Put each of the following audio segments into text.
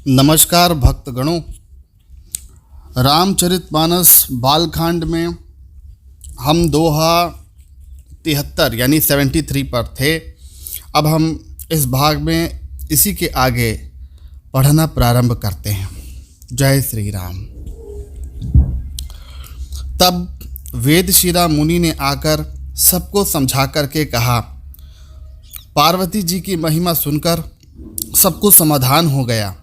नमस्कार भक्तगणों। रामचरितमानस बालकांड में हम दोहा 73 यानी 73 पर थे। अब हम इस भाग में इसी के आगे पढ़ना प्रारंभ करते हैं। जय श्री राम। तब वेदशिरा मुनि ने आकर सबको समझा करके कहा। पार्वती जी की महिमा सुनकर सबको समाधान हो गया।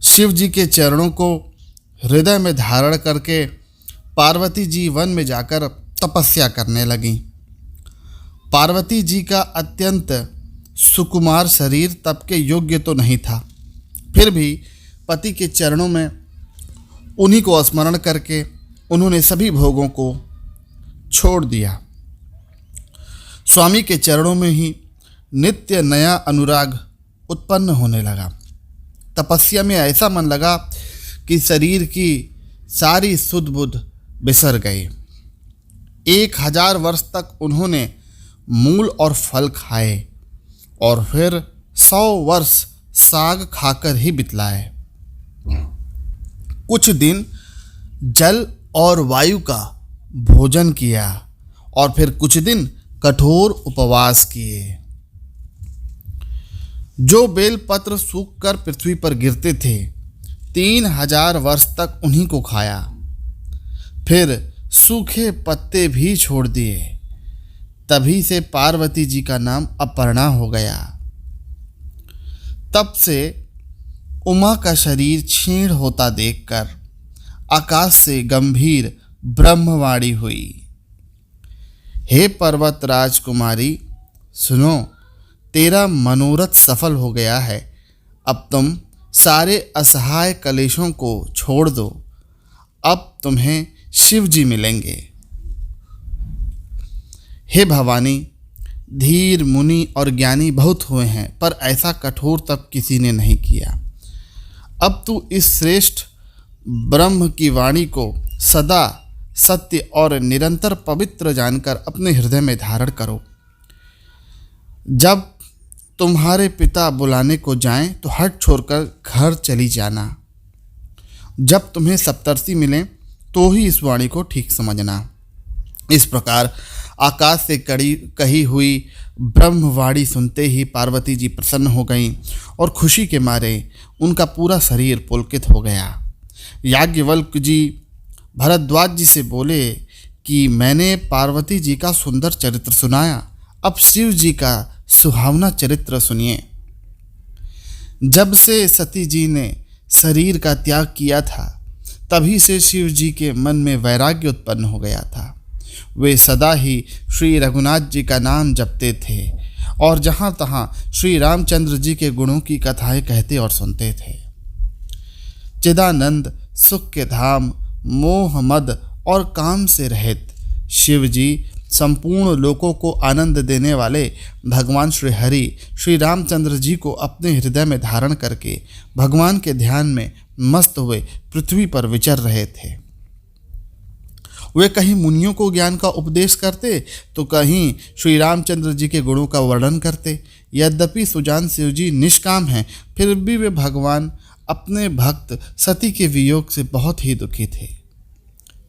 शिव जी के चरणों को हृदय में धारण करके पार्वती जी वन में जाकर तपस्या करने लगीं। पार्वती जी का अत्यंत सुकुमार शरीर तप के योग्य तो नहीं था, फिर भी पति के चरणों में उन्हीं को स्मरण करके उन्होंने सभी भोगों को छोड़ दिया। स्वामी के चरणों में ही नित्य नया अनुराग उत्पन्न होने लगा। तपस्या में ऐसा मन लगा कि शरीर की सारी सुध बुध बिसर गई। 1000 वर्ष तक उन्होंने मूल और फल खाए और फिर 100 वर्ष साग खाकर ही बितलाए। कुछ दिन जल और वायु का भोजन किया और फिर कुछ दिन कठोर उपवास किए। जो बेलपत्र सूखकर पृथ्वी पर गिरते थे 3000 वर्ष तक उन्हीं को खाया, फिर सूखे पत्ते भी छोड़ दिए। तभी से पार्वती जी का नाम अपर्णा हो गया। तब से उमा का शरीर क्षीण होता देखकर आकाश से गंभीर ब्रह्मवाणी हुई। हे पर्वत राजकुमारी, सुनो, तेरा मनोरथ सफल हो गया है। अब तुम सारे असहाय कलेशों को छोड़ दो। अब तुम्हें शिव जी मिलेंगे। हे भवानी, धीर मुनि और ज्ञानी बहुत हुए हैं, पर ऐसा कठोर तप किसी ने नहीं किया। अब तू इस श्रेष्ठ ब्रह्म की वाणी को सदा सत्य और निरंतर पवित्र जानकर अपने हृदय में धारण करो। जब तुम्हारे पिता बुलाने को जाएं तो हट छोड़कर घर चली जाना। जब तुम्हें सप्तर्षि मिलें तो ही इस वाणी को ठीक समझना। इस प्रकार आकाश से कही हुई ब्रह्मवाणी सुनते ही पार्वती जी प्रसन्न हो गईं और खुशी के मारे उनका पूरा शरीर पुलकित हो गया। याज्ञवल्क्य जी भरद्वाज जी से बोले कि मैंने पार्वती जी का सुंदर चरित्र सुनाया, अब शिव जी का सुहावना चरित्र सुनिए। जब से सती जी ने शरीर का त्याग किया था, तभी से शिव जी के मन में वैराग्य उत्पन्न हो गया था। वे सदा ही श्री रघुनाथ जी का नाम जपते थे और जहाँ तहाँ श्री रामचंद्र जी के गुणों की कथाएं कहते और सुनते थे। चिदानंद, सुख के धाम, मोह मद और काम से रहित शिव जी संपूर्ण लोकों को आनंद देने वाले भगवान श्री हरि श्री रामचंद्र जी को अपने हृदय में धारण करके भगवान के ध्यान में मस्त हुए पृथ्वी पर विचर रहे थे। वे कहीं मुनियों को ज्ञान का उपदेश करते तो कहीं श्री रामचंद्र जी के गुणों का वर्णन करते। यद्यपि सुजान शिव जी निष्काम हैं, फिर भी वे भगवान अपने भक्त सती के वियोग से बहुत ही दुखी थे।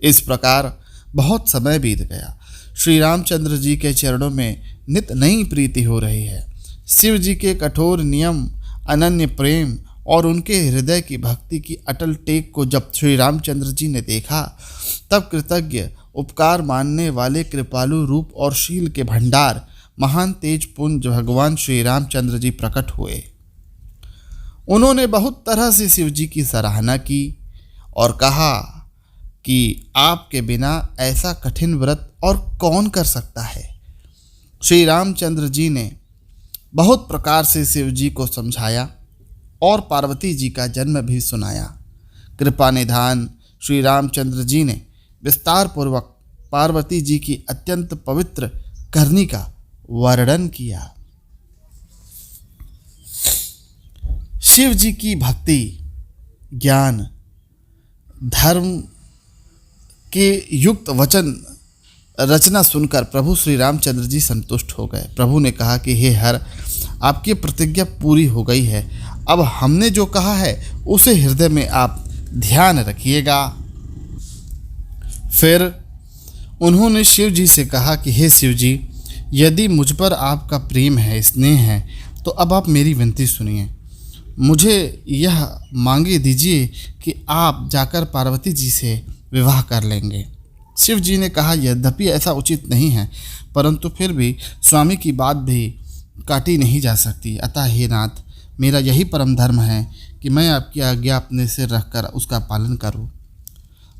इस प्रकार बहुत समय बीत गया। श्री रामचंद्र जी के चरणों में नित नई प्रीति हो रही है। शिव जी के कठोर नियम, अनन्य प्रेम और उनके हृदय की भक्ति की अटल टेक को जब श्री रामचंद्र जी ने देखा, तब कृतज्ञ, उपकार मानने वाले कृपालु रूप और शील के भंडार महान तेज पुंज भगवान श्री रामचंद्र जी प्रकट हुए। उन्होंने बहुत तरह से शिव जी की सराहना की और कहा कि आपके बिना ऐसा कठिन व्रत और कौन कर सकता है। श्री रामचंद्र जी ने बहुत प्रकार से शिव जी को समझाया और पार्वती जी का जन्म भी सुनाया। कृपा निधान श्री रामचंद्र जी ने विस्तार पूर्वक पार्वती जी की अत्यंत पवित्र करनी का वर्णन किया। शिव जी की भक्ति, ज्ञान, धर्म के युक्त वचन रचना सुनकर प्रभु श्री रामचंद्र जी संतुष्ट हो गए। प्रभु ने कहा कि हे हर, आपकी प्रतिज्ञा पूरी हो गई है। अब हमने जो कहा है उसे हृदय में आप ध्यान रखिएगा। फिर उन्होंने शिव जी से कहा कि हे शिव जी, यदि मुझ पर आपका प्रेम है, स्नेह है, तो अब आप मेरी विनती सुनिए। मुझे यह मांगे दीजिए कि आप जाकर पार्वती जी से विवाह कर लेंगे। शिव जी ने कहा, यद्यपि ऐसा उचित नहीं है, परंतु फिर भी स्वामी की बात भी काटी नहीं जा सकती। अतः हे नाथ, मेरा यही परम धर्म है कि मैं आपकी आज्ञा अपने सिर रखकर उसका पालन करूं।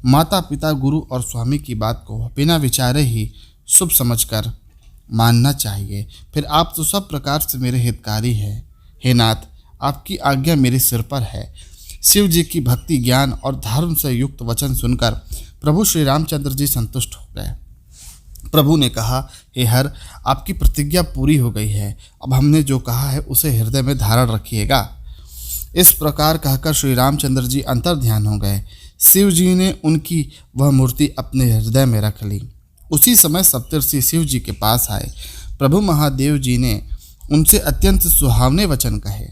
माता पिता, गुरु और स्वामी की बात को बिना विचारे ही शुभ समझकर मानना चाहिए। फिर आप तो सब प्रकार से मेरे हितकारी हैं। हे नाथ, आपकी आज्ञा मेरे सिर पर है। शिव जी की भक्ति, ज्ञान और धर्म से युक्त वचन सुनकर प्रभु श्री रामचंद्र जी संतुष्ट हो गए। प्रभु ने कहा, हे हर, आपकी प्रतिज्ञा पूरी हो गई है। अब हमने जो कहा है उसे हृदय में धारण रखिएगा। इस प्रकार कहकर श्री रामचंद्र जी अंतर ध्यान हो गए। शिव जी ने उनकी वह मूर्ति अपने हृदय में रख ली। उसी समय सप्तर्षि शिव जी के पास आए। प्रभु महादेव जी ने उनसे अत्यंत सुहावने वचन कहे।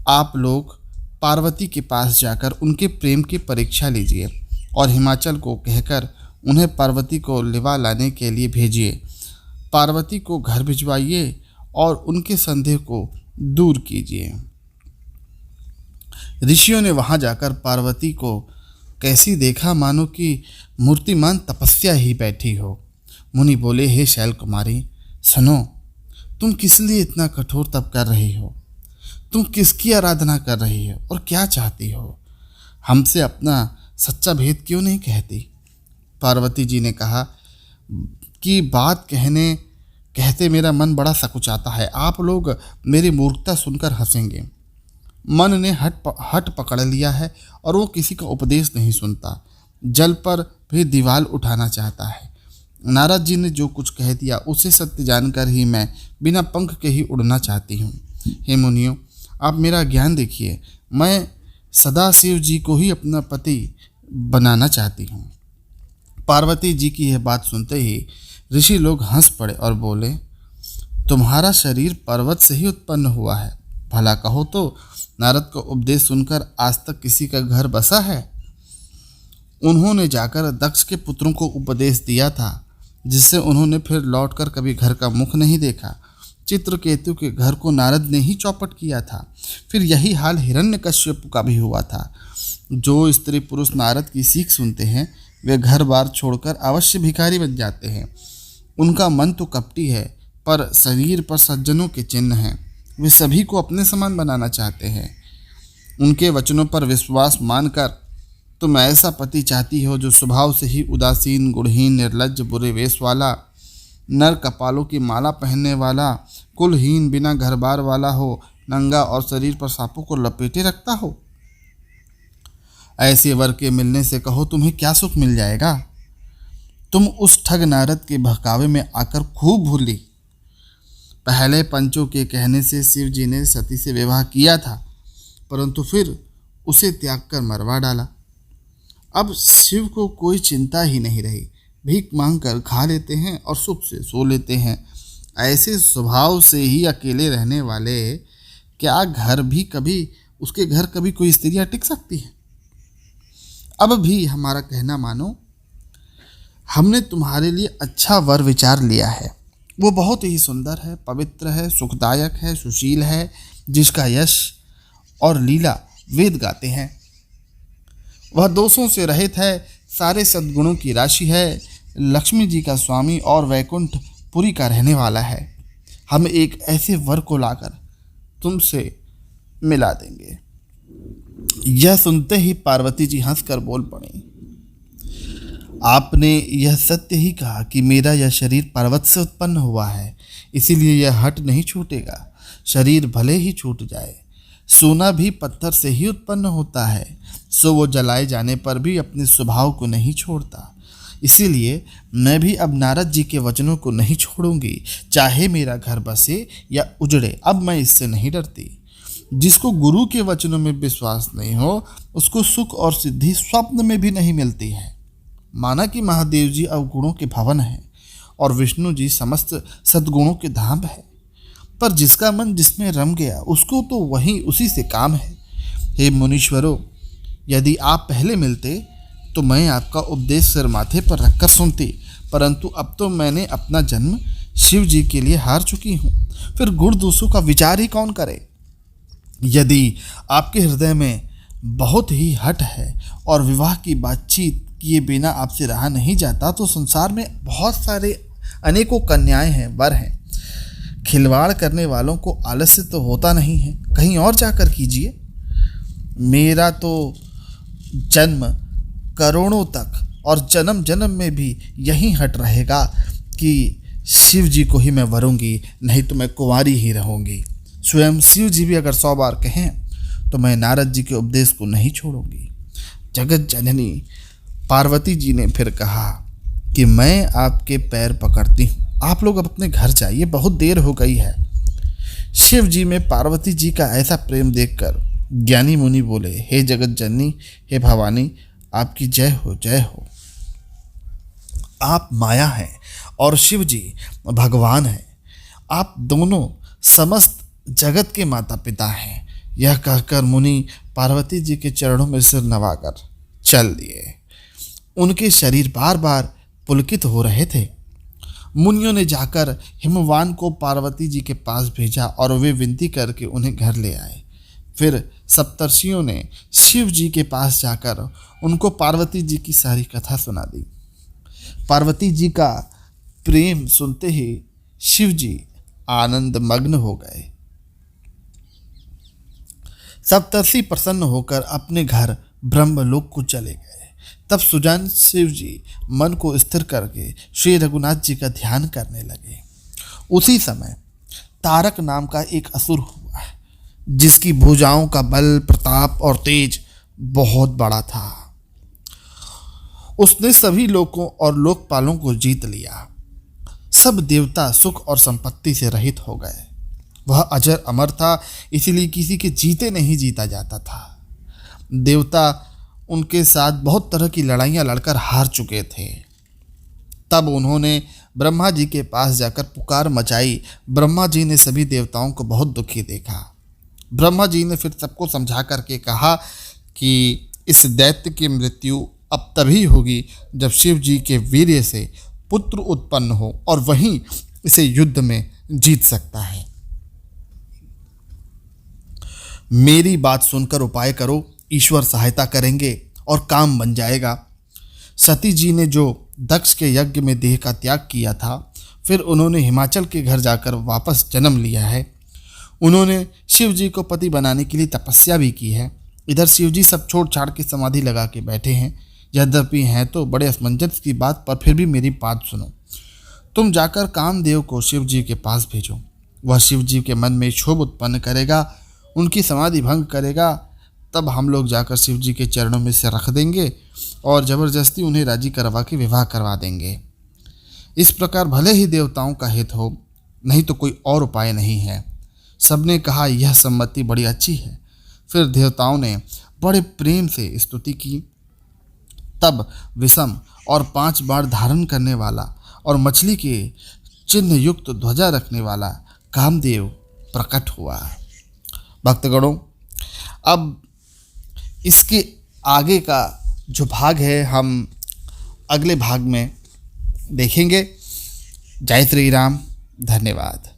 आप लोग पार्वती के पास जाकर उनके प्रेम की परीक्षा लीजिए और हिमाचल को कहकर उन्हें पार्वती को लिवा लाने के लिए भेजिए। पार्वती को घर भिजवाइए और उनके संदेह को दूर कीजिए। ऋषियों ने वहां जाकर पार्वती को कैसी देखा, मानो कि मूर्तिमान तपस्या ही बैठी हो। मुनि बोले, हे शैल कुमारी, सुनो, तुम किस लिए इतना कठोर तप कर रही हो? तुम किसकी आराधना कर रही हो और क्या चाहती हो? हमसे अपना सच्चा भेद क्यों नहीं कहती? पार्वती जी ने कहा कि बात कहते मेरा मन बड़ा सकुचाता है। आप लोग मेरी मूर्खता सुनकर हंसेंगे। मन ने हट पकड़ लिया है और वो किसी का उपदेश नहीं सुनता। जल पर भी दीवार उठाना चाहता है। नारद जी ने जो कुछ कह दिया उसे सत्य जानकर ही मैं बिना पंख के ही उड़ना चाहती हूँ। हे मुनियों, आप मेरा ज्ञान देखिए। मैं सदा शिव जी को ही अपना पति बनाना चाहती हूँ। पार्वती जी की यह बात सुनते ही ऋषि लोग हंस पड़े और बोले, तुम्हारा शरीर पर्वत से ही उत्पन्न हुआ है। भला कहो तो नारद का उपदेश सुनकर आज तक किसी का घर बसा है? उन्होंने जाकर दक्ष के पुत्रों को उपदेश दिया था, जिससे उन्होंने फिर लौटकर कभी घर का मुख नहीं देखा। चित्रकेतु के घर को नारद ने ही चौपट किया था। फिर यही हाल हिरण्यकश्यप का भी हुआ था। जो स्त्री पुरुष नारद की सीख सुनते हैं वे घर बार छोड़कर अवश्य भिखारी बन जाते हैं। उनका मन तो कपटी है, पर शरीर पर सज्जनों के चिन्ह हैं। वे सभी को अपने समान बनाना चाहते हैं। उनके वचनों पर विश्वास मानकर तुम ऐसा पति चाहती हो जो स्वभाव से ही उदासीन, गुणहीन, निर्लज्ज, बुरे वेश वाला, नर कपालों की माला पहनने वाला, कुलहीन, बिना घर बार वाला हो, नंगा और शरीर पर सांपों को लपेटे रखता हो। ऐसे वर के मिलने से कहो तुम्हें क्या सुख मिल जाएगा? तुम उस ठग नारद के बहकावे में आकर खूब भूली। पहले पंचों के कहने से शिव जी ने सती से विवाह किया था, परंतु फिर उसे त्याग कर मरवा डाला। अब शिव को कोई चिंता ही नहीं रही। भीख मांगकर खा लेते हैं और सुख से सो लेते हैं। ऐसे स्वभाव से ही अकेले रहने वाले क्या उसके घर कभी कोई स्त्रियां टिक सकती हैं? अब भी हमारा कहना मानो। हमने तुम्हारे लिए अच्छा वर विचार लिया है। वो बहुत ही सुंदर है, पवित्र है, सुखदायक है, सुशील है, जिसका यश और लीला वेद गाते हैं। वह दोषों से रहित है, सारे सद्गुणों की राशि है, लक्ष्मी जी का स्वामी और वैकुंठ पुरी का रहने वाला है। हम एक ऐसे वर को लाकर तुमसे मिला देंगे। यह सुनते ही पार्वती जी हंसकर बोल पड़ी, आपने यह सत्य ही कहा कि मेरा यह शरीर पर्वत से उत्पन्न हुआ है, इसीलिए यह हट नहीं छूटेगा। शरीर भले ही छूट जाए, सोना भी पत्थर से ही उत्पन्न होता है, सो वो जलाए जाने पर भी अपने स्वभाव को नहीं छोड़ता। इसीलिए मैं भी अब नारद जी के वचनों को नहीं छोड़ूंगी, चाहे मेरा घर बसे या उजड़े। अब मैं इससे नहीं डरती। जिसको गुरु के वचनों में विश्वास नहीं हो, उसको सुख और सिद्धि स्वप्न में भी नहीं मिलती है। माना कि महादेव जी अवगुणों के भवन हैं और विष्णु जी समस्त सद्गुणों के धाम है, पर जिसका मन जिसमें रम गया उसको तो वही उसी से काम है। हे मुनीश्वरों, यदि आप पहले मिलते तो मैं आपका उपदेश सिर माथे पर रखकर सुनती, परंतु अब तो मैंने अपना जन्म शिव जी के लिए हार चुकी हूँ। फिर गुण दोषों का विचार ही कौन करे। यदि आपके हृदय में बहुत ही हट है और विवाह की बातचीत किए बिना आपसे रहा नहीं जाता, तो संसार में बहुत सारे अनेकों कन्याएं हैं, वर हैं। खिलवाड़ करने वालों को आलस्य तो होता नहीं है, कहीं और जाकर कीजिए। मेरा तो जन्म करोड़ों तक और जन्म जन्म में भी यही हट रहेगा कि शिव जी को ही मैं वरूंगी, नहीं तो मैं कुंवारी ही रहूंगी। स्वयं शिव जी भी अगर 100 बार कहें तो मैं नारद जी के उपदेश को नहीं छोड़ूंगी। जगत जननी पार्वती जी ने फिर कहा कि मैं आपके पैर पकड़ती हूँ, आप लोग अब अपने घर जाइए, बहुत देर हो गई है। शिव जी में पार्वती जी का ऐसा प्रेम देखकर ज्ञानी मुनि बोले, हे जगत जननी, हे भवानी, आपकी जय हो, जय हो। आप माया हैं और शिव जी भगवान हैं। आप दोनों समस्त जगत के माता पिता हैं। यह कहकर मुनि पार्वती जी के चरणों में सिर नवाकर चल दिए। उनके शरीर बार बार पुलकित हो रहे थे। मुनियों ने जाकर हिमवान को पार्वती जी के पास भेजा और वे विनती करके उन्हें घर ले आए। फिर सप्तर्षियों ने शिव जी के पास जाकर उनको पार्वती जी की सारी कथा सुना दी। पार्वती जी का प्रेम सुनते ही शिव जी आनंद मग्न हो गए। सप्तर्षि प्रसन्न होकर अपने घर ब्रह्मलोक को चले गए। तब सुजान शिव जी मन को स्थिर करके श्री रघुनाथ जी का ध्यान करने लगे। उसी समय तारक नाम का एक असुर हुआ, जिसकी भुजाओं का बल, प्रताप और तेज बहुत बड़ा था। उसने सभी लोगों और लोकपालों को जीत लिया। सब देवता सुख और संपत्ति से रहित हो गए। वह अजर अमर था, इसलिए किसी के जीते नहीं जीता जाता था। देवता उनके साथ बहुत तरह की लड़ाइयाँ लड़कर हार चुके थे। तब उन्होंने ब्रह्मा जी के पास जाकर पुकार मचाई। ब्रह्मा जी ने सभी देवताओं को बहुत दुखी देखा। ब्रह्मा जी ने फिर सबको समझा करके कहा कि इस दैत्य की मृत्यु अब तभी होगी जब शिव जी के वीर्य से पुत्र उत्पन्न हो और वहीं इसे युद्ध में जीत सकता है। मेरी बात सुनकर उपाय करो, ईश्वर सहायता करेंगे और काम बन जाएगा। सती जी ने जो दक्ष के यज्ञ में देह का त्याग किया था, फिर उन्होंने हिमाचल के घर जाकर वापस जन्म लिया है। उन्होंने शिव जी को पति बनाने के लिए तपस्या भी की है। इधर शिव जी सब छोड़ छाड़ के समाधि लगा के बैठे हैं। यद्यपि हैं तो बड़े असमंजस की बात, पर फिर भी मेरी बात सुनो। तुम जाकर कामदेव को शिव जी के पास भेजो। वह शिव जी के मन में क्षोभ उत्पन्न करेगा, उनकी समाधि भंग करेगा। तब हम लोग जाकर शिव जी के चरणों में से रख देंगे और ज़बरदस्ती उन्हें राजी करवा के विवाह करवा देंगे। इस प्रकार भले ही देवताओं का हित हो, नहीं तो कोई और उपाय नहीं है। सबने कहा यह सम्मति बड़ी अच्छी है। फिर देवताओं ने बड़े प्रेम से स्तुति की। तब विषम और 5 बाण धारण करने वाला और मछली के चिन्ह युक्त ध्वजा रखने वाला कामदेव प्रकट हुआ। भक्तगणों, अब इसके आगे का जो भाग है हम अगले भाग में देखेंगे। जय श्री राम। धन्यवाद।